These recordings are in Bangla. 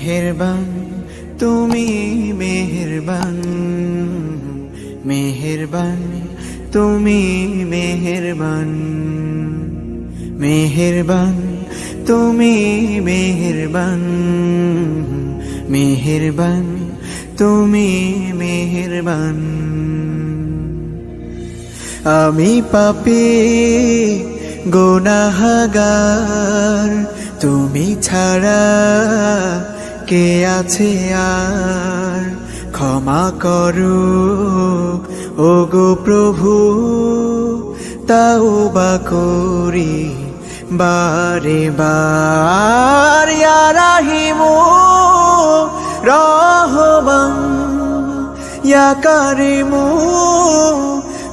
মেহেরবান তুমি মেহেরবান, মেহেরবান তুমি মেহেরবান, মেহেরবান তুমি মেহেরবান, মেহেরবান তুমি মেহেরবান। আমি পাপী গুনাহগার, তুমি ছাড়া কে আছে আর? ক্ষমা করো ওগো প্রভু, তাওবা করি বারে বার। ইয়া রাহিমু রহমান, ইয়া কারিমু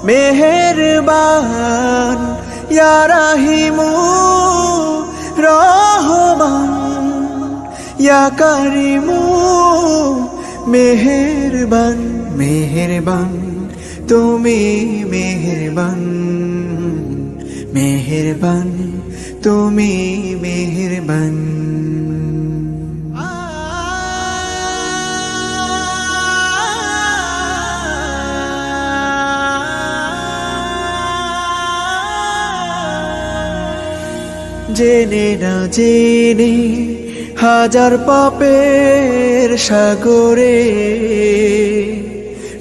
মেহেরবান, ইয়া রাহিমু রহমান, ইয়া কারিমু মেহেরবান। মেহেরবান তুমি মেহেরবান, মেহেরবান তুমি মেহেরবান। জেনে না জেনে হাজার পাপের সাগরে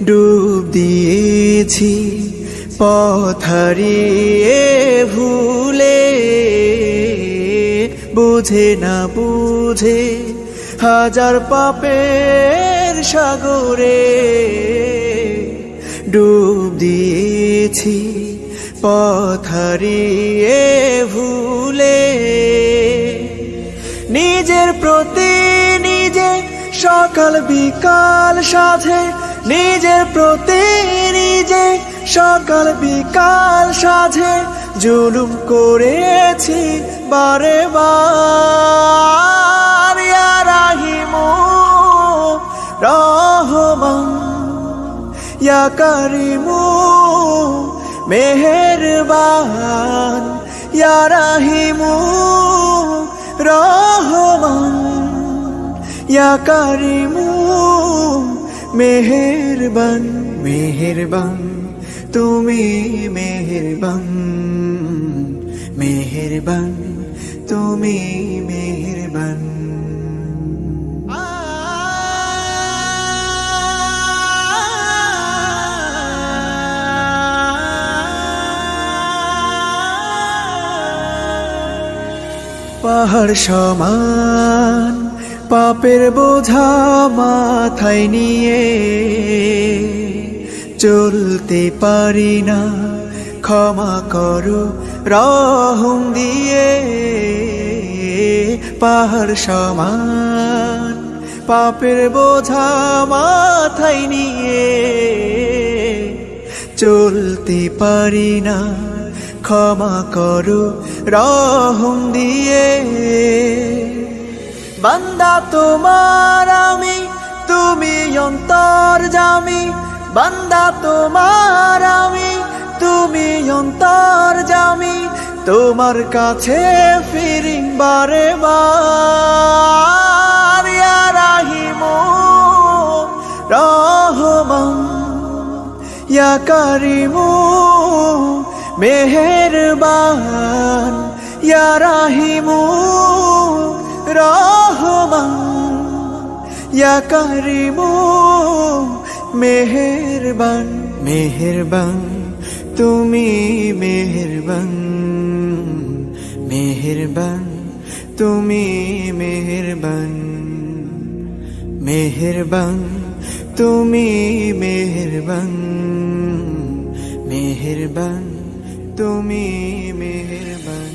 ডুব দিয়েছি, পথ হারিয়ে ভুলে। বুঝে না বুঝে হাজার পাপের সাগরে ডুব দিয়েছি, পথ হারিয়ে ভুলে। নিজের প্রতি নিজে সকাল বিকাল সাধে, নিজের প্রতি নিজে সকাল বিকাল সাধে জুলুম করেছি বারে বার। ইয়া রাহিমু রহমান, ইয়া কারিমু মেহেরবান, ইয়া রাহিমু রহমান, ইয়া কারিমু মেহেরবান। মেহেরবান তুমি মেহেরবান, মেহেরবান তুমি মেহেরবান। পাহাড় সমান পাপের বোঝা মাথায় নিয়ে চলতে পারি না, ক্ষমা করো রহম দিয়ে। পাহাড় সমান পাপের বোঝা মাথায় নিয়ে চলতে পারি না, ক্ষমা করো রহম দিয়ে। বান্দা তোমার আমি, তুমি অন্তর্যামী। বান্দা তোমার আমি, তুমি অন্তর্যামী। তোমার কাছে ফিরি বারে বার। ইয়া রাহিমু রহমান, ইয়া কারিমু মেহেরবান, ইয়া রাহিমু রহমান, ইয়া কারিমু মেহেরবান। মেহেরবান তুমি মেহেরবান, মেহেরবান তুমি মেহেরবান, মেহেরবান তুমি মেহেরবান, মেহেরবান তুমি মেহেরবান।